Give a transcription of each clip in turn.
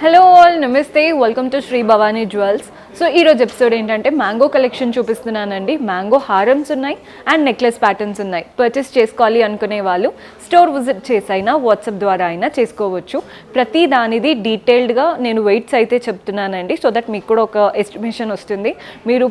Hello all, నమస్తే, welcome to Shri Bhavani jewels. So ఈరోజు episode ఏంటంటే మ్యాంగో కలెక్షన్ చూపిస్తున్నానండి. మ్యాంగో హారమ్స్ ఉన్నాయి అండ్ నెక్లెస్ ప్యాటర్న్స్ ఉన్నాయి. పర్చేస్ చేసుకోవాలి అనుకునే వాళ్ళు స్టోర్ విజిట్ చేసి అయినా వాట్సాప్ ద్వారా అయినా చేసుకోవచ్చు. ప్రతి దానిది డీటెయిల్డ్గా నేను వెయిట్స్ అయితే చెప్తున్నానండి, సో దట్ మీకు కూడా ఒక ఎస్టిమేషన్ వస్తుంది. మీరు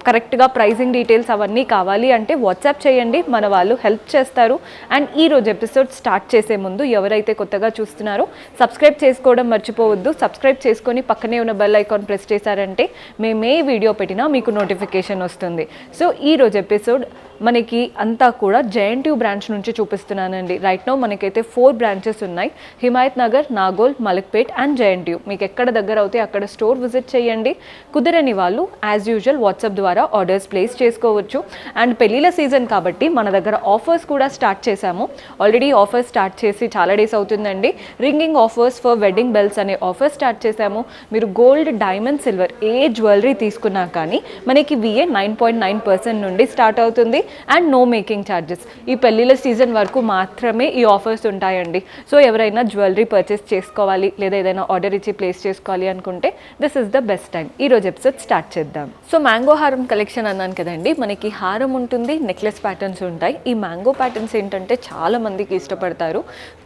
కరెక్ట్గా ప్రైజింగ్ డీటెయిల్స్ అవన్నీ కావాలి అంటే వాట్సాప్ చేయండి, మన వాళ్ళు హెల్ప్ చేస్తారు. అండ్ ఈరోజు ఎపిసోడ్ స్టార్ట్ చేసే ముందు ఎవరైతే కొత్తగా చూస్తున్నారో సబ్స్క్రైబ్ చేసుకోవడం మర్చిపోవద్దు. సబ్స్క్రైబ్ చేసుకొని పక్కనే ఉన్న బెల్ ఐకాన్ ప్రెస్ చేశారంటే మేమే వీడియో పెట్టినా మీకు నోటిఫికేషన్ వస్తుంది. సో ఈరోజు ఎపిసోడ్ మనకి అంతా కూడా జేఎన్టీయూ బ్రాంచ్ నుంచి చూపిస్తున్నానండి. రైట్ నో మనకైతే 4 బ్రాంచెస్ ఉన్నాయి: హిమాయత్ నగర్, నాగోల్, మలక్పేట్ అండ్ జేఎన్టీయూ. మీకు ఎక్కడ దగ్గర అవుతే అక్కడ స్టోర్ విజిట్ చేయండి. కుదరని వాళ్ళు యాజ్ యూజువల్ వాట్సాప్ ద్వారా ఆర్డర్స్ ప్లేస్ చేసుకోవచ్చు. అండ్ పెళ్ళిళ్ళ సీజన్ కాబట్టి మన దగ్గర ఆఫర్స్ కూడా స్టార్ట్ చేశాము. ఆల్రెడీ ఆఫర్స్ స్టార్ట్ చేసి చాలా డేస్ అవుతుందండి. Ringing offers for wedding bells అనే ఆఫర్ స్టార్ట్ చేశాము. మీరు గోల్డ్, డైమండ్, సిల్వర్ ఏ జ్యువెలరీ తీసుకున్నా కానీ మనకి VA 9.9% నుండి స్టార్ట్ అవుతుంది. And no making charges. ఈ పెళ్ళిళ్ళ సీజన్ వరకు మాత్రమే ఈ ఆఫర్స్ ఉంటాయండి. సో ఎవరైనా జ్యువెలరీ పర్చేస్ చేసుకోవాలి లేదా ఏదైనా ఆర్డర్ ఇచ్చి ప్లేస్ చేసుకోవాలి అనుకుంటే this is the best time. ఈరోజు ఎపిసోడ్ స్టార్ట్ చేద్దాం. సో మ్యాంగో హారం కలెక్షన్ అన్నాను కదండి, మనకి హారం ఉంటుంది, నెక్లెస్ ప్యాటర్న్స్ ఉంటాయి. ఈ మ్యాంగో ప్యాటర్న్స్ ఏంటంటే చాలా మందికి ఇష్టపడతారు.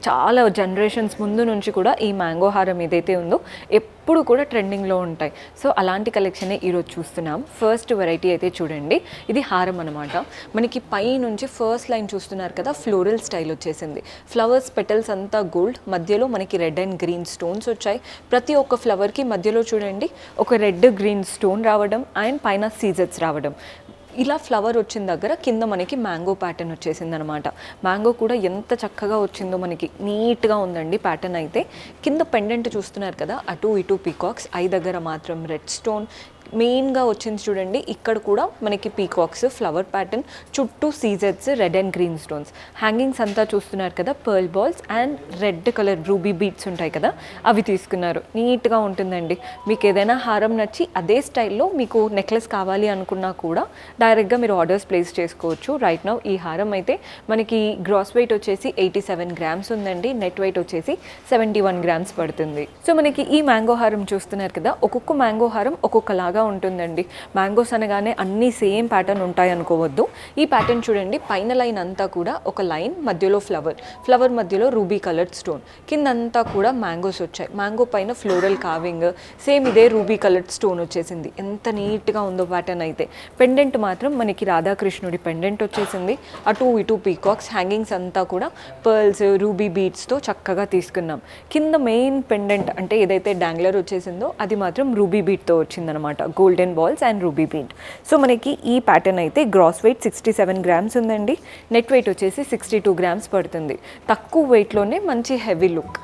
చాలా జనరేషన్స్ ముందు నుంచి కూడా ఈ మ్యాంగో హారం ఏదైతే ఉందో ఎప్పుడు కూడా ట్రెండింగ్లో ఉంటాయి. సో అలాంటి కలెక్షనే ఈరోజు చూస్తున్నాం. ఫస్ట్ వెరైటీ అయితే చూడండి, ఇది హారం అనమాట. మనకి పై నుంచి ఫస్ట్ లైన్ చూస్తున్నారు కదా, ఫ్లోరల్ స్టైల్ వచ్చేసింది. ఫ్లవర్స్ పెటల్స్ అంతా గోల్డ్, మధ్యలో మనకి రెడ్ అండ్ గ్రీన్ స్టోన్స్ వచ్చాయి. ప్రతి ఒక్క ఫ్లవర్కి మధ్యలో చూడండి ఒక రెడ్ గ్రీన్ స్టోన్ రావడం అండ్ పైన సీజెట్స్ రావడం. ఇలా ఫ్లవర్ వచ్చిన దగ్గర కింద మనకి మ్యాంగో ప్యాటర్న్ వచ్చేసింది అనమాట. మ్యాంగో కూడా ఎంత చక్కగా వచ్చిందో, మనకి నీట్గా ఉందండి ప్యాటర్న్ అయితే. కింద పెండెంట్ చూస్తున్నారు కదా, అటు ఇటు పీకాక్స్, ఐ దగ్గర మాత్రం రెడ్ స్టోన్ మెయిన్గా వచ్చింది చూడండి. ఇక్కడ కూడా మనకి పీకాక్స్ ఫ్లవర్ ప్యాటర్న్, చుట్టూ సీజెట్స్, red and green stones. Hangings అంతా చూస్తున్నారు కదా, pearl balls and red colour ruby beads ఉంటాయి కదా, అవి తీసుకున్నారు. నీట్గా ఉంటుందండి. మీకు ఏదైనా హారం నచ్చి అదే స్టైల్లో మీకు నెక్లెస్ కావాలి అనుకున్నా కూడా డైరెక్ట్గా మీరు ఆర్డర్స్ ప్లేస్ చేసుకోవచ్చు. రైట్ నౌ ఈ హారం అయితే మనకి గ్రాస్ వెయిట్ వచ్చేసి 87 గ్రామ్స్ ఉందండి. నెట్ వెయిట్ వచ్చేసి 71 గ్రామ్స్ పడుతుంది. సో మనకి ఈ మ్యాంగో హారం చూస్తున్నారు కదా, ఒక్కొక్క మ్యాంగో హారం ఒక్కొక్కలాగా ఉంటుందండి. మ్యాంగోస్ అనగానే అన్నీ సేమ్ ప్యాటర్న్ ఉంటాయి అనుకోవద్దు. ఈ ప్యాటర్న్ చూడండి, పైన లైన్ అంతా కూడా ఒక లైన్, మధ్యలో ఫ్లవర్ మధ్యలో రూబీ కలర్ స్టోన్, కిందంతా కూడా మ్యాంగోస్ వచ్చాయి. మ్యాంగో పైన ఫ్లోరల్ కావింగ్, సేమ్ ఇదే రూబీ కలర్ స్టోన్ వచ్చేసింది. ఎంత నీట్గా ఉందో ప్యాటర్న్ అయితే. పెండెంట్ మాత్రం మనకి రాధాకృష్ణుడి పెండెంట్ వచ్చేసింది. అటు ఇటు పీకాక్స్, హ్యాంగింగ్స్ అంతా కూడా పర్ల్స్, రూబీ బీడ్స్తో చక్కగా తీసుకున్నాం. కింద మెయిన్ పెండెంట్ అంటే ఏదైతే డాంగ్లర్ వచ్చేసిందో అది మాత్రం రూబీ బీడ్తో వచ్చిందనమాట, golden balls and ruby bead. So మనకి ఈ ప్యాటర్న్ అయితే గ్రాస్ వెయిట్ 67 గ్రామ్స్ ఉందండి. నెట్ వెయిట్ వచ్చేసి 62 గ్రామ్స్ పడుతుంది. తక్కువ వెయిట్లోనే మంచి హెవీ లుక్.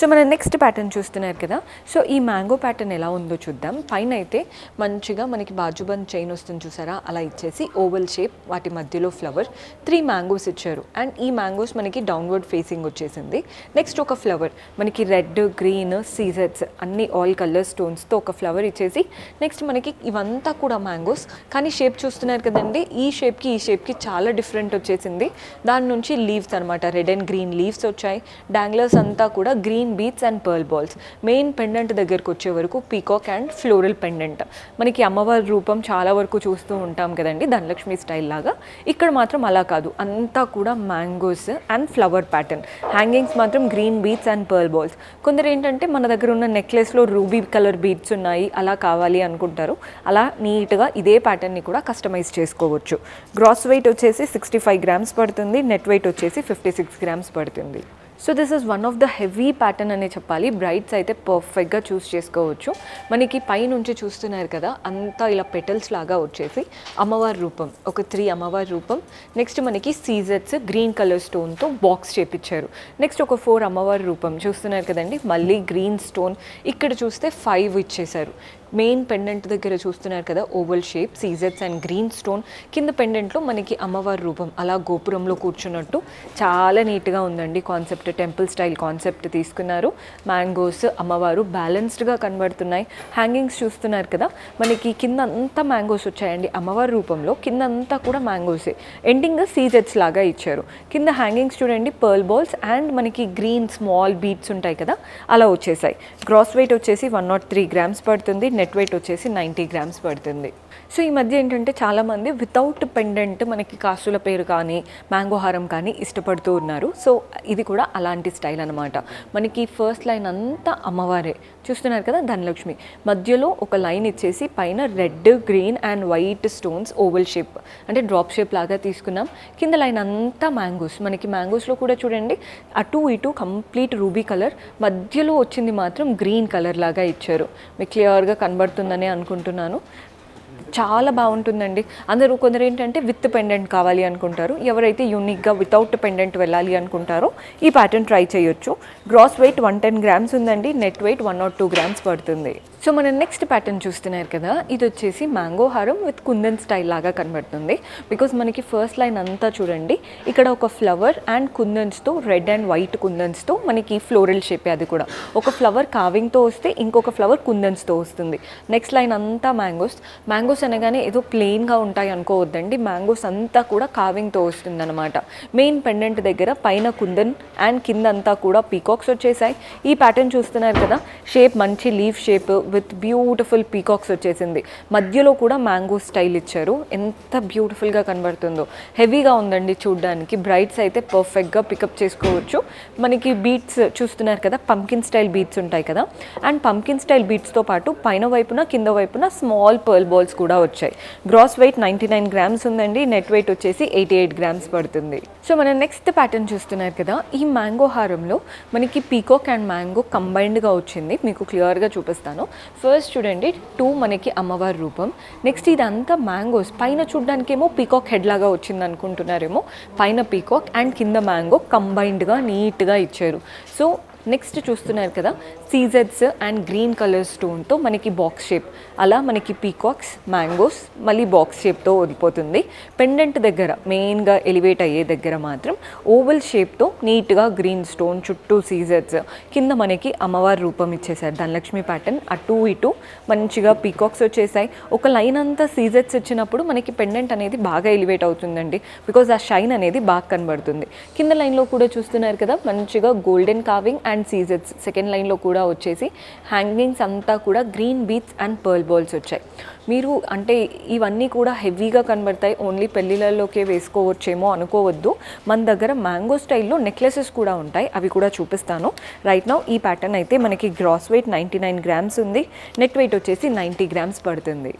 సో మన నెక్స్ట్ ప్యాటర్న్ చూస్తున్నారు కదా, సో ఈ మ్యాంగో ప్యాటర్న్ ఎలా ఉందో చూద్దాం. పైన అయితే మంచిగా మనకి బాజుబంద్ చైన్ వస్తుంది చూసారా, అలా ఇచ్చేసి ఓవల్ షేప్, వాటి మధ్యలో ఫ్లవర్, 3 మ్యాంగోస్ ఇచ్చారు. అండ్ ఈ మ్యాంగోస్ మనకి డౌన్వర్డ్ ఫేసింగ్ వచ్చేసింది. నెక్స్ట్ ఒక ఫ్లవర్ మనకి రెడ్, గ్రీన్, సీజెట్స్ అన్ని ఆల్ కలర్ స్టోన్స్తో ఒక ఫ్లవర్ ఇచ్చేసి, నెక్స్ట్ మనకి ఇవంతా కూడా మ్యాంగోస్, కానీ షేప్ చూస్తున్నారు కదండి, ఈ షేప్కి చాలా డిఫరెంట్ వచ్చేసింది. దాని నుంచి లీవ్స్ అనమాట, రెడ్ అండ్ గ్రీన్ లీవ్స్ వచ్చాయి. డాంగ్లర్స్ అంతా కూడా green beads and pearl balls. Main pendant దగ్గరకు వచ్చే వరకు పీకాక్ అండ్ ఫ్లోరల్ పెండెంట్. మనకి అమ్మవారి రూపం చాలా వరకు చూస్తూ ఉంటాం కదండి, ధనలక్ష్మి స్టైల్ లాగా. ఇక్కడ మాత్రం అలా కాదు, అంతా కూడా mangoes and flower pattern. Hangings మాత్రం green beads and pearl balls. కొందరు ఏంటంటే మన దగ్గర ఉన్న నెక్లెస్లో రూబీ కలర్ బీడ్స్ ఉన్నాయి, అలా కావాలి అనుకుంటారు. అలా నీట్గా ఇదే ప్యాటర్న్ని కూడా కస్టమైజ్ చేసుకోవచ్చు. గ్రాస్ వెయిట్ వచ్చేసి 65 గ్రామ్స్ పడుతుంది. నెట్ వెయిట్ వచ్చేసి 56 గ్రామ్స్ పడుతుంది. So this is one of the heavy pattern అనే చెప్పాలి. బ్రైడ్స్ అయితే పర్ఫెక్ట్గా చూస్ చేసుకోవచ్చు. మనకి పై నుంచి చూస్తున్నారు కదా, అంతా ఇలా పెటల్స్ లాగా వచ్చేసి అమ్మవారి రూపం, ఒక 3 అమ్మవారి రూపం. నెక్స్ట్ మనకి సీజెట్స్ గ్రీన్ కలర్ స్టోన్తో బాక్స్ చేపించారు. నెక్స్ట్ ఒక 4 అమ్మవారి రూపం చూస్తున్నారు కదండి, మళ్ళీ గ్రీన్ స్టోన్. ఇక్కడ చూస్తే 5 ఇచ్చేశారు. మెయిన్ పెండెంట్ దగ్గర చూస్తున్నారు కదా ఓవల్ షేప్, సీజెట్స్ అండ్ గ్రీన్ స్టోన్. కింద పెండెంట్లో మనకి అమ్మవారి రూపం అలా గోపురంలో కూర్చున్నట్టు చాలా నీట్గా ఉందండి. కాన్సెప్ట్ టెంపుల్ స్టైల్ కాన్సెప్ట్ తీసుకున్నారు. మ్యాంగోస్ అమ్మవారు బ్యాలెన్స్డ్గా కనబడుతున్నాయి. హ్యాంగింగ్స్ చూస్తున్నారు కదా, మనకి కింద అంతా మ్యాంగోస్ వచ్చాయండి అమ్మవారి రూపంలో. కింద అంతా కూడా మ్యాంగోసే, ఎండింగ్ సీజెట్స్ లాగా ఇచ్చారు. కింద హ్యాంగింగ్స్ చూడండి, పర్ల్ బాల్స్ అండ్ మనకి గ్రీన్ స్మాల్ బీట్స్ ఉంటాయి కదా అలా వచ్చేసాయి. గ్రాస్ వెయిట్ వచ్చేసి 103 grams పడుతుంది. నెట్ వెయిట్ వచ్చేసి 90 grams పడుతుంది. సో ఈ మధ్య ఏంటంటే చాలామంది వితౌట్ పెండెంట్ మనకి కాసుల పేరు కానీ మ్యాంగో హారం కానీ ఇష్టపడుతూ ఉన్నారు. సో ఇది కూడా అలాంటి స్టైల్ అనమాట. మనకి ఫస్ట్ లైన్ అంతా అమ్మవారే చూస్తున్నారు కదా, ధనలక్ష్మి. మధ్యలో ఒక లైన్ ఇచ్చేసి పైన red, green and white stones oval shape అంటే డ్రాప్ షేప్ లాగా తీసుకున్నాం. కింద లైన్ అంతా మ్యాంగోస్. మనకి మ్యాంగోస్లో కూడా చూడండి అటు ఇటు కంప్లీట్ రూబీ కలర్, మధ్యలో వచ్చింది మాత్రం గ్రీన్ కలర్ లాగా ఇచ్చారు. మీకు క్లియర్గా కనబడుతుందని అనుకుంటున్నాను. చాలా బాగుంటుందండి. అందరూ కొందరు ఏంటంటే విత్ పెండెంట్ కావాలి అనుకుంటారు. ఎవరైతే యూనిక్గా వితౌట్ పెండెంట్ వెళ్ళాలి అనుకుంటారో ఈ ప్యాటర్న్ ట్రై చేయొచ్చు. గ్రాస్ వెయిట్ 110 grams ఉందండి. నెట్ వెయిట్ 102 grams పడుతుంది. సో మనం నెక్స్ట్ ప్యాటర్న్ చూస్తున్నారు కదా, ఇది వచ్చేసి మ్యాంగో హారం విత్ కుందన్ స్టైల్ లాగా కనబడుతుంది. బికాజ్ మనకి ఫస్ట్ లైన్ అంతా చూడండి ఇక్కడ ఒక ఫ్లవర్ అండ్ కుందన్స్తో, రెడ్ అండ్ వైట్ కుందన్స్తో మనకి ఫ్లోరల్ షేప్. అది కూడా ఒక ఫ్లవర్ కావింగ్తో వస్తే ఇంకొక ఫ్లవర్ కుందన్స్తో వస్తుంది. నెక్స్ట్ లైన్ అంతా మ్యాంగోస్. మ్యాంగోస్ అనగానే ఏదో ప్లెయిన్గా ఉంటాయి అనుకోవద్దండి, మ్యాంగోస్ అంతా కూడా కావింగ్తో వస్తుంది అనమాట. మెయిన్ పెండెంట్ దగ్గర పైన కుందన్ అండ్ కింద అంతా కూడా పీకాక్స్ వచ్చేసాయి. ఈ ప్యాటర్న్ చూస్తున్నారు కదా, షేప్ మంచి leaf shape with beautiful peacocks వచ్చేసింది. మధ్యలో కూడా మ్యాంగో స్టైల్ ఇచ్చారు. ఎంత బ్యూటిఫుల్గా కనబడుతుందో. హెవీగా ఉందండి చూడడానికి. బ్రైడ్స్ అయితే పర్ఫెక్ట్గా పికప్ చేసుకోవచ్చు. మనకి బీట్స్ చూస్తున్నారు కదా, పంకిన్ స్టైల్ బీట్స్ ఉంటాయి కదా, అండ్ పంకిన్ స్టైల్ బీట్స్తో పాటు పైన వైపున కింద వైపున స్మాల్ పర్ల్ బాల్స్ కూడా వచ్చాయి. గ్రాస్ వెయిట్ 99 grams ఉందండి. నెట్ వెయిట్ వచ్చేసి 88 grams పడుతుంది. సో మనం నెక్స్ట్ ప్యాటర్న్ చూస్తున్నారు కదా, ఈ మ్యాంగో హారంలో మనకి పీకాక్ అండ్ మ్యాంగో కంబైన్డ్గా వచ్చింది. మీకు క్లియర్గా చూపిస్తాను. ఫస్ట్ చూడండి, 2 మనకి అమ్మవారి రూపం. నెక్స్ట్ ఇదంతా మ్యాంగోస్. పైన చూడడానికేమో పీకాక్ హెడ్ లాగా వచ్చింది అనుకుంటున్నారేమో, పైన పీకాక్ అండ్ కింద మ్యాంగో కంబైన్డ్గా నీట్గా ఇచ్చారు. సో నెక్స్ట్ చూస్తున్నారు కదా, సీజెడ్స్ అండ్ గ్రీన్ కలర్ స్టోన్తో మనకి బాక్స్ షేప్. అలా మనకి పీకాక్స్, మ్యాంగోస్ మళ్ళీ బాక్స్ షేప్తో వదిలిపోతుంది. పెండెంట్ దగ్గర మెయిన్గా ఎలివేట్ అయ్యే దగ్గర మాత్రం ఓవల్ షేప్తో నీట్గా గ్రీన్ స్టోన్, చుట్టూ సీజెడ్స్, కింద మనకి అమ్మవారి రూపం ఇచ్చేసారు. ధనలక్ష్మి ప్యాటర్న్ అటు ఇటు మంచిగా పీకాక్స్ వచ్చేసాయి. ఒక లైన్ అంతా సీజెడ్స్ వచ్చినప్పుడు మనకి పెండెంట్ అనేది బాగా ఎలివేట్ అవుతుందండి. బికాజ్ ఆ షైన్ అనేది బాగా కనబడుతుంది. కింద లైన్లో కూడా చూస్తున్నారు కదా, మంచిగా గోల్డెన్ కావింగ్ అండ్ సీజెట్స్. సెకండ్ లైన్లో కూడా వచ్చేసి హ్యాంగింగ్స్ అంతా కూడా green beats and pearl balls వచ్చాయి. మీరు అంటే ఇవన్నీ కూడా హెవీగా కనబడతాయి, ఓన్లీ పెళ్ళిళ్ళలోకే వేసుకోవచ్చేమో అనుకోవద్దు. మన దగ్గర మ్యాంగో స్టైల్లో నెక్లెసెస్ కూడా ఉంటాయి, అవి కూడా చూపిస్తాను. రైట్ నౌ ఈ ప్యాటర్న్ అయితే మనకి గ్రాస్ వెయిట్ 99 grams ఉంది. నెట్ వెయిట్ వచ్చేసి 90 grams పడుతుంది.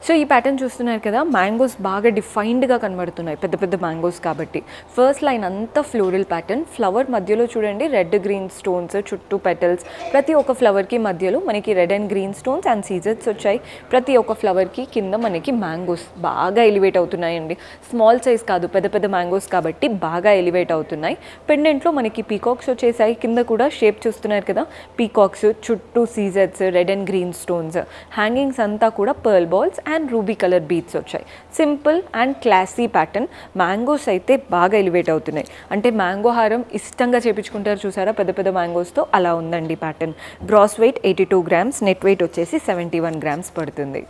సో ఈ ప్యాటర్న్ చూస్తున్నారు కదా, మ్యాంగోస్ బాగా డిఫైన్డ్గా కనబడుతున్నాయి, పెద్ద పెద్ద మ్యాంగోస్ కాబట్టి. ఫస్ట్ లైన్ అంతా ఫ్లోరల్ ప్యాటర్న్. ఫ్లవర్ మధ్యలో చూడండి రెడ్ గ్రీన్ స్టోన్స్, చుట్టూ పెటల్స్. ప్రతి ఒక్క ఫ్లవర్కి మధ్యలో మనకి red and green stones and సీజెట్స్ వచ్చాయి. ప్రతి ఒక్క ఫ్లవర్కి కింద మనకి మ్యాంగోస్ బాగా ఎలివేట్ అవుతున్నాయండి. స్మాల్ సైజ్ కాదు, పెద్ద పెద్ద మ్యాంగోస్ కాబట్టి బాగా ఎలివేట్ అవుతున్నాయి. పెండెంట్లో మనకి పీకాక్స్ వచ్చేసాయి. కింద కూడా షేప్ చూస్తున్నారు కదా, పీకాక్స్, చుట్టూ సీజెట్స్, red and green stones. Hangings అంతా కూడా pearl balls and ruby colour beads వచ్చాయి. Simple and classy pattern. Mangoes అయితే బాగా ఎలివేట్ అవుతున్నాయి. అంటే మ్యాంగో హారం ఇష్టంగా చేపించుకుంటారు చూసారా పెద్ద పెద్ద మ్యాంగోస్తో, అలా ఉందండి pattern. Gross weight 82 grams, net weight వచ్చేసి 71 grams పడుతుంది.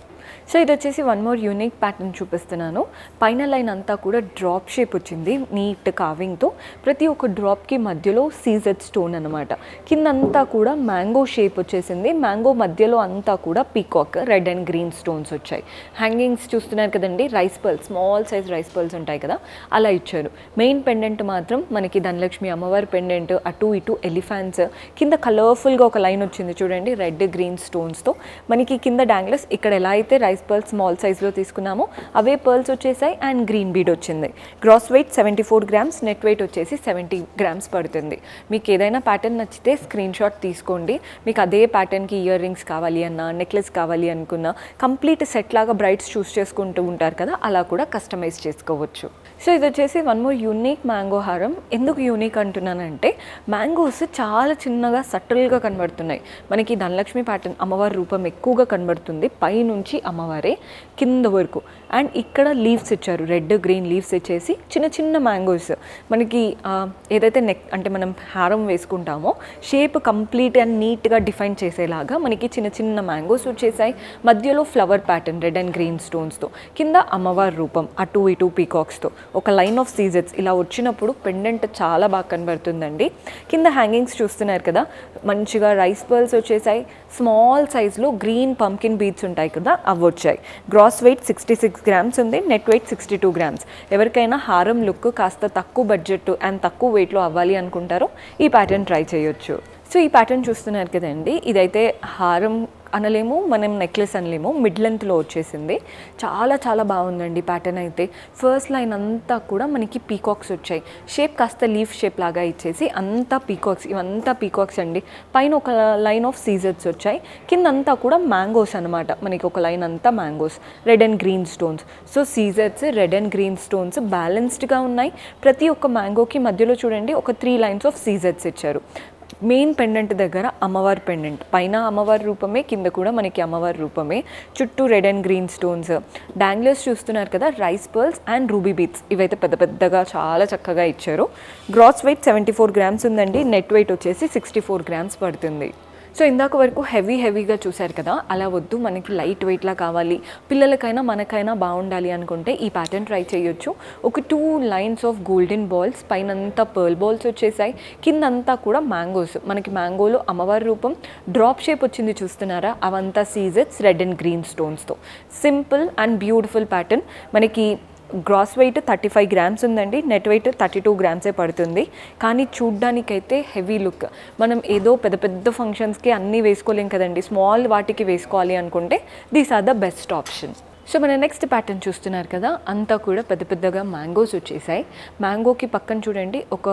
సో ఇది వచ్చేసి వన్ మోర్ యూనిక్ ప్యాటర్న్ చూపిస్తున్నాను. పైన లైన్ అంతా కూడా డ్రాప్ షేప్ వచ్చింది నీట్ కావింగ్తో. ప్రతి ఒక్క డ్రాప్కి మధ్యలో సీజెడ్ స్టోన్ అనమాట. కిందంతా కూడా మ్యాంగో షేప్ వచ్చేసింది. మ్యాంగో మధ్యలో అంతా కూడా peacock, red and green stones వచ్చాయి. హ్యాంగింగ్స్ చూస్తున్నారు కదండి, rice pearls, small size rice pearls ఉంటాయి కదా, అలా ఇచ్చారు. మెయిన్ పెండెంట్ మాత్రం మనకి ధనలక్ష్మి అమ్మవారి పెండెంట్, అటు ఇటు ఎలిఫెంట్స్. కింద కలర్ఫుల్గా ఒక లైన్ వచ్చింది చూడండి, రెడ్ గ్రీన్ స్టోన్స్తో. మనకి కింద డాంగ్లెస్ ఇక్కడ ఎలా అయితే రైస్ పర్ల్స్ స్మాల్ సైజ్లో తీసుకున్నామో అవే పర్ల్స్ వచ్చేసాయి అండ్ గ్రీన్ బీడ్ వచ్చింది. Gross weight 74 grams, net weight వచ్చేసి 70 grams పడుతుంది. మీకు ఏదైనా ప్యాటర్న్ నచ్చితే స్క్రీన్ షాట్ తీసుకోండి. మీకు అదే ప్యాటర్న్కి ఇయర్ రింగ్స్ కావాలి అన్నా, నెక్లెస్ కావాలి అనుకున్నా, కంప్లీట్ సెట్ లాగా బ్రైడ్స్ చూస్ చేసుకుంటూ ఉంటారు కదా, అలా కూడా కస్టమైజ్ చేసుకోవచ్చు. సో ఇది వచ్చేసి వన్ మోర్ యూనిక్ మ్యాంగో హారం. ఎందుకు యూనిక్ అంటున్నానంటే మ్యాంగోస్ చాలా చిన్నగా సటిల్గా కనబడుతున్నాయి. మనకి ధనలక్ష్మి ప్యాటర్న్ అమ్మవారి రూపం ఎక్కువగా కనబడుతుంది, పైనుంచి అమ్మవారే కింద వరకు. అండ్ ఇక్కడ లీవ్స్ ఇచ్చారు, రెడ్ గ్రీన్ లీవ్స్ ఇచ్చేసి చిన్న చిన్న మ్యాంగోస్. మనకి ఏదైతే నెక్ అంటే మనం హారం వేసుకుంటామో షేప్ కంప్లీట్ అండ్ నీట్గా డిఫైన్ చేసేలాగా మనకి చిన్న చిన్న మ్యాంగోస్ వచ్చేసాయి. మధ్యలో flower pattern red and green స్టోన్స్తో, కింద అమ్మవారి రూపం అటు ఇటు పీకాక్స్తో, ఒక లైన్ ఆఫ్ సీజెట్స్ ఇలా వచ్చినప్పుడు పెండెంట్ చాలా బాగా కనబడుతుందండి. కింద హ్యాంగింగ్స్ చూస్తున్నారు కదా, మంచిగా రైస్ పర్ల్స్ వచ్చేసాయి. స్మాల్ సైజ్లో గ్రీన్ పంకిన్ బీడ్స్ ఉంటాయి కదా, అవి వచ్చాయి. గ్రాస్ వెయిట్ 66 గ్రామ్స్ ఉంది, నెట్ వెయిట్ 62 గ్రామ్స్. ఎవరికైనా హారం లుక్ కాస్త తక్కువ బడ్జెట్ అండ్ తక్కువ వెయిట్లో అవ్వాలి అనుకుంటారో ఈ ప్యాటర్న్ ట్రై చేయొచ్చు. సో ఈ ప్యాటర్న్ చూస్తున్నారు కదండి, ఇదైతే హారం అనలేము, మనం నెక్లెస్ అనలేము, మిడ్ లెంత్లో వచ్చేసింది. చాలా చాలా బాగుందండి ప్యాటర్న్ అయితే. ఫస్ట్ లైన్ అంతా కూడా మనకి పీకాక్స్ వచ్చాయి, షేప్ కాస్త లీఫ్ షేప్ లాగా ఇచ్చేసి అంతా పీకాక్స్, ఇవంతా పీకాక్స్ అండి. పైన ఒక లైన్ ఆఫ్ సీజర్స్ వచ్చాయి, కింద అంతా కూడా మ్యాంగోస్ అనమాట. మనకి ఒక లైన్ అంతా mangoes, red and green stones. So సీజర్స్ రెడ్ అండ్ గ్రీన్ స్టోన్స్ బ్యాలెన్స్డ్గా ఉన్నాయి. ప్రతి ఒక్క మ్యాంగోకి మధ్యలో చూడండి ఒక 3 లైన్స్ ఆఫ్ సీజర్స్ ఇచ్చారు. మెయిన్ పెండెంట్ దగ్గర అమ్మవారి పెండెంట్, పైన అమ్మవారి రూపమే, కింద కూడా మనకి అమ్మవారి రూపమే. చుట్టూ red and green stones, danglers చూస్తున్నారు కదా, rice pearls and ruby beats, ఇవైతే పెద్ద పెద్దగా చాలా చక్కగా ఇచ్చారు. గ్రాస్ వెయిట్ 74 గ్రామ్స్ ఉందండి, నెట్ వెయిట్ వచ్చేసి 64 గ్రామ్స్ పడుతుంది. సో ఇందాక వరకు హెవీగా చూశారు కదా, అలా వద్దు, మనకి లైట్ వెయిట్లా కావాలి, పిల్లలకైనా మనకైనా బాగుండాలి అనుకుంటే ఈ ప్యాటర్న్ ట్రై చేయొచ్చు. ఒక 2 లైన్స్ ఆఫ్ గోల్డెన్ బాల్స్, పైనంతా పర్ల్ బాల్స్ వచ్చేసాయి, కిందంతా కూడా మ్యాంగోస్. మనకి మ్యాంగోలో అమ్మవారి రూపం డ్రాప్ షేప్ వచ్చింది చూస్తున్నారా, అవంతా సీజెట్స్ రెడ్ అండ్ గ్రీన్ స్టోన్స్తో. Simple and beautiful pattern. మనకి గ్రాస్ వెయిట్ 35 గ్రామ్స్ ఉందండి, నెట్ వెయిట్ 32 గ్రామ్సే పడుతుంది. కానీ చూడ్డానికైతే హెవీ లుక్. మనం ఏదో పెద్ద పెద్ద ఫంక్షన్స్కి అన్నీ వేసుకోలేం కదండి, స్మాల్ వాటికి వేసుకోవాలి అనుకుంటే these are the best option. So మన నెక్స్ట్ ప్యాటర్న్ చూస్తున్నారు కదా, అంతా కూడా పెద్ద పెద్దగా మ్యాంగోస్ వచ్చేసాయి. మ్యాంగోకి పక్కన చూడండి ఒక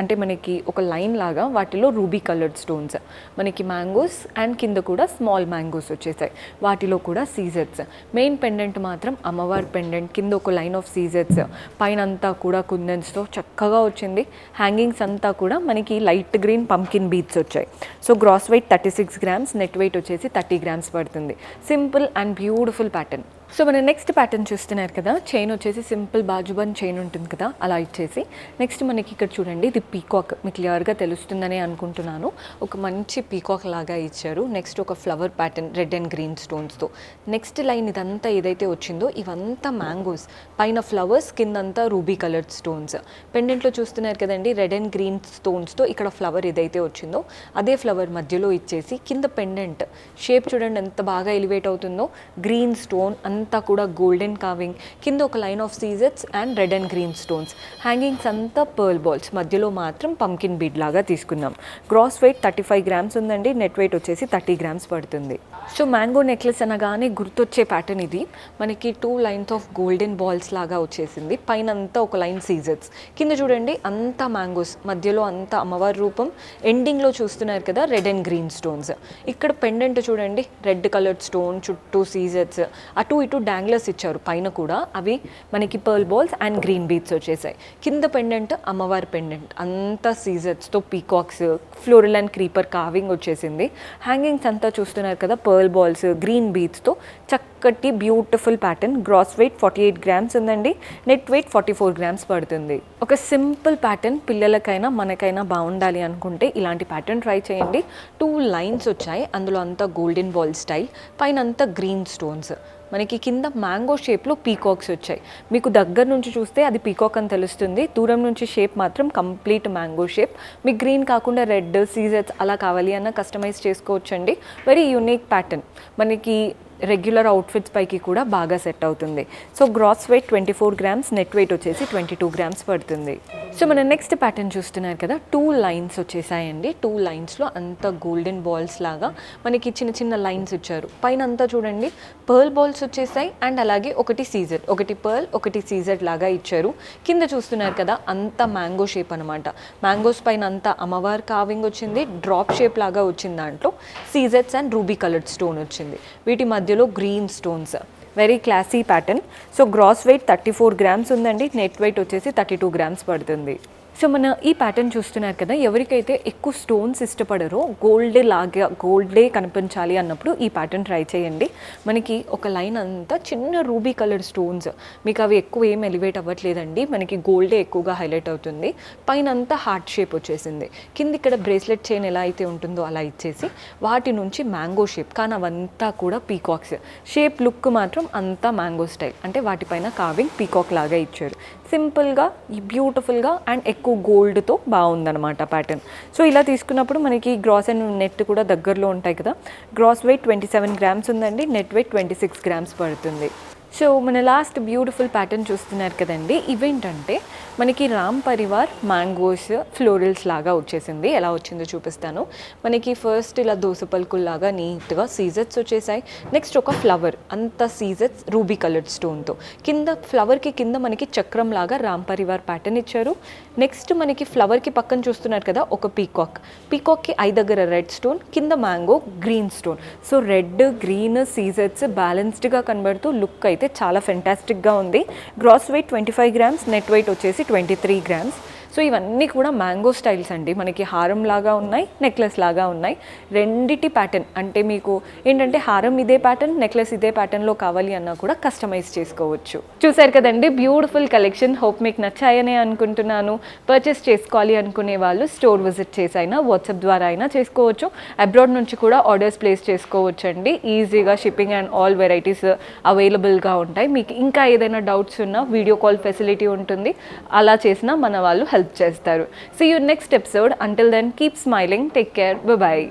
అంటే మనకి ఒక లైన్ లాగా వాటిలో రూబీ కలర్డ్ స్టోన్స్, మనకి మ్యాంగోస్ అండ్ కింద కూడా స్మాల్ మ్యాంగోస్ వచ్చేసాయి, వాటిలో కూడా సీజర్స్. మెయిన్ పెండెంట్ మాత్రం అమ్మవారి పెండెంట్, కింద ఒక లైన్ ఆఫ్ సీజర్స్, పైన అంతా కూడా కుందన్స్తో చక్కగా వచ్చింది. హ్యాంగింగ్స్ అంతా కూడా మనకి లైట్ గ్రీన్ పంకిన్ బీడ్స్ వచ్చాయి. So gross weight 36 grams, net weight వచ్చేసి 30 గ్రామ్స్ పడుతుంది. Simple and beautiful pattern. So మన నెక్స్ట్ ప్యాటర్న్ చూస్తున్నారు కదా, చైన్ వచ్చేసి సింపుల్ బాజుబాన్ చైన్ ఉంటుంది కదా, అలా ఇచ్చేసి నెక్స్ట్ మనకి ఇక్కడ చూడండి, ఇది పీకాక్, మీకు క్లియర్గా తెలుస్తుందని అనుకుంటున్నాను. ఒక మంచి పీకాక్ లాగా ఇచ్చారు. నెక్స్ట్ ఒక flower pattern red and green స్టోన్స్తో. నెక్స్ట్ లైన్ ఇదంతా ఏదైతే వచ్చిందో ఇవంతా మ్యాంగోస్, పైన ఫ్లవర్స్, కిందంతా రూబీ కలర్డ్ స్టోన్స్. పెండెంట్లో చూస్తున్నారు కదండి, రెడ్ అండ్ గ్రీన్ స్టోన్స్తో ఇక్కడ ఫ్లవర్ ఏదైతే వచ్చిందో అదే ఫ్లవర్ మధ్యలో ఇచ్చేసి కింద పెండెంట్ షేప్ చూడండి ఎంత బాగా ఎలివేట్ అవుతుందో. గ్రీన్ స్టోన్ అంతా కూడా గోల్డెన్ కార్వింగ్, కింద ఒక లైన్ ఆఫ్ సీజెట్స్ and red and green stones. Hangings అంతా పర్ల్ బాల్స్, మధ్యలో మాత్రం పంకిన్ బీడ్ లాగా తీసుకున్నాం. గ్రాస్ వెయిట్ 35 గ్రామ్స్ ఉందండి, నెట్ వెయిట్ వచ్చేసి 30 గ్రామ్స్ పడుతుంది. సో మ్యాంగో నెక్లెస్ అనగానే గుర్తొచ్చే ప్యాటర్న్ ఇది. మనకి 2 లైన్స్ ఆఫ్ గోల్డెన్ బాల్స్ లాగా వచ్చేసింది, పైన అంతా ఒక లైన్ సీజెట్స్, కింద చూడండి అంతా మ్యాంగోస్, మధ్యలో అంతా అమ్మవారి రూపం, ఎండింగ్లో చూస్తున్నారు కదా రెడ్ అండ్ గ్రీన్ స్టోన్స్. ఇక్కడ పెండెంట్ చూడండి, రెడ్ కలర్డ్ స్టోన్, చుట్టూ సీజెట్స్, అటు ఇటు డాంగ్లర్స్ ఇచ్చారు పైన కూడా, అవి మనకి pearl balls and green beads వచ్చేసాయి. కింద పెండెంట్ అమ్మవారి పెండెంట్, అంతా సీజర్స్తో peacocks, floral and creeper carving వచ్చేసింది. హ్యాంగింగ్స్ అంతా చూస్తున్నారు కదా, పర్ల్ బాల్స్ గ్రీన్ బీడ్స్తో చక్కటి beautiful pattern. Gross weight 48 grams ఉందండి, నెట్ వెయిట్ 44 గ్రామ్స్ పడుతుంది. ఒక సింపుల్ ప్యాటర్న్, పిల్లలకైనా మనకైనా బాగుండాలి అనుకుంటే ఇలాంటి ప్యాటర్న్ ట్రై చేయండి. 2 లైన్స్ వచ్చాయి, అందులో అంతా గోల్డెన్ బాల్ స్టైల్, పైన అంతా గ్రీన్ స్టోన్స్, మనకి కింద మ్యాంగో షేప్లో పీకాక్స్ వచ్చాయి. మీకు దగ్గర నుంచి చూస్తే అది పీకాక్ అని తెలుస్తుంది, దూరం నుంచి షేప్ మాత్రం కంప్లీట్ మ్యాంగో షేప్. మీకు గ్రీన్ కాకుండా రెడ్ సీజెట్స్ అలా కావాలి అన్న కస్టమైజ్ చేసుకోవచ్చండి. వెరీ యూనిక్ ప్యాటర్న్, మనకి రెగ్యులర్ అవుట్ఫిట్స్ పైకి కూడా బాగా సెట్ అవుతుంది. So gross weight 24 grams, net weight వచ్చేసి 22 గ్రామ్స్ పడుతుంది. సో మన నెక్స్ట్ ప్యాటర్న్ చూస్తున్నారు కదా, 2 లైన్స్ వచ్చేసాయండి. 2 లైన్స్లో అంతా గోల్డెన్ బాల్స్ లాగా మనకి చిన్న చిన్న లైన్స్ ఇచ్చారు. పైన అంతా చూడండి పర్ల్ బాల్స్ వచ్చేసాయి అండ్ అలాగే ఒకటి సీజెడ్, ఒకటి పర్ల్ ఒకటి సీజెడ్ లాగా ఇచ్చారు. కింద చూస్తున్నారు కదా అంతా మ్యాంగో షేప్ అనమాట. మ్యాంగోస్ పైన అంతా అమ్మవారి కార్వింగ్ వచ్చింది, డ్రాప్ షేప్ లాగా వచ్చింది, దాంట్లో సీజెడ్స్ అండ్ రూబీ కలర్డ్ స్టోన్ వచ్చింది. వీటి మధ్యలో green stones, very classy pattern. So gross weight 34 grams ఉందండి, నెట్ వెయిట్ వచ్చేసి 32 గ్రామ్స్ పడుతుంది. సో మన ఈ ప్యాటర్న్ చూస్తున్నారు కదా, ఎవరికైతే ఎక్కువ స్టోన్స్ ఇష్టపడరో, గోల్డే కనిపించాలి అన్నప్పుడు ఈ ప్యాటర్న్ ట్రై చేయండి. మనకి ఒక లైన్ అంతా చిన్న రూబీ కలర్ స్టోన్స్, మీకు అవి ఎక్కువ ఏం ఎలివేట్ అవ్వట్లేదండి, మనకి గోల్డే ఎక్కువగా హైలైట్ అవుతుంది. పైన అంతా హార్ట్ షేప్ వచ్చేసింది, కింద ఇక్కడ బ్రేస్లెట్ చైన్ ఎలా అయితే ఉంటుందో అలా ఇచ్చేసి వాటి నుంచి మ్యాంగో షేప్, కానీ అవంతా కూడా పీకాక్స్ షేప్. లుక్ మాత్రం అంతా మ్యాంగో స్టైల్, అంటే వాటిపైన కార్వింగ్ పీకాక్ లాగా ఇచ్చారు. సింపుల్గా బ్యూటిఫుల్గా అండ్ ఎక్కువ గోల్డ్తో బాగుందన్నమాట ప్యాటర్న్. సో ఇలా తీసుకున్నప్పుడు మనకి గ్రాస్ అండ్ నెట్ కూడా దగ్గరలో ఉంటాయి కదా. గ్రాస్ వెయిట్ 27 గ్రామ్స్ ఉందండి, నెట్ వెయిట్ 26 గ్రామ్స్ పడుతుంది. సో మన లాస్ట్ బ్యూటిఫుల్ ప్యాటర్న్ చూస్తున్నారు కదండి, ఇవేంటంటే మనకి రామ్ పరివార్ మ్యాంగోస్ ఫ్లోరల్స్ లాగా వచ్చేసింది. ఎలా వచ్చిందో చూపిస్తాను. మనకి ఫస్ట్ ఇలా దోస పలుకుల్లాగా నీట్గా సీజెట్స్ వచ్చేసాయి. నెక్స్ట్ ఒక ఫ్లవర్, అంత సీజెట్స్ రూబీ కలర్డ్ స్టోన్తో, కింద ఫ్లవర్కి కింద మనకి చక్రం లాగా రామ్ పరివార్ ప్యాటర్న్ ఇచ్చారు. నెక్స్ట్ మనకి ఫ్లవర్కి పక్కన చూస్తున్నారు కదా ఒక పీకాక్కి ఐ దగ్గర రెడ్ స్టోన్, కింద mango green stone. So red green సీజెట్స్ బ్యాలెన్స్డ్గా కనబడుతూ లుక్ అయితే చాలా ఫెంటాస్టిక్గా ఉంది. Gross weight 25 grams, net weight వచ్చేసి 23 గ్రామ్స్. సో ఇవన్నీ కూడా మ్యాంగో స్టైల్స్ అండి, మనకి హారం లాగా ఉన్నాయి, నెక్లెస్ లాగా ఉన్నాయి. రెండిటి ప్యాటర్న్, అంటే మీకు ఏంటంటే హారం ఇదే ప్యాటర్న్, నెక్లెస్ ఇదే ప్యాటర్న్లో కావాలి అన్నా కూడా కస్టమైజ్ చేసుకోవచ్చు. చూసారు కదండి బ్యూటిఫుల్ కలెక్షన్. హోప్ మీకు నచ్చాయని అనుకుంటున్నాను. పర్చేస్ చేసుకోవాలి అనుకునే వాళ్ళు స్టోర్ విజిట్ చేసి అయినా వాట్సాప్ ద్వారా అయినా చేసుకోవచ్చు. అబ్రాడ్ నుంచి కూడా ఆర్డర్స్ ప్లేస్ చేసుకోవచ్చు అండి. ఈజీగా షిప్పింగ్ అండ్ ఆల్ వెరైటీస్ అవైలబుల్గా ఉంటాయి. మీకు ఇంకా ఏదైనా డౌట్స్ ఉన్నా వీడియో కాల్ ఫెసిలిటీ ఉంటుంది, అలా చేసినా మన వాళ్ళు హెల్ప్ చేస్తారు. See you next episode. Until then, keep smiling. Take care. Bye bye.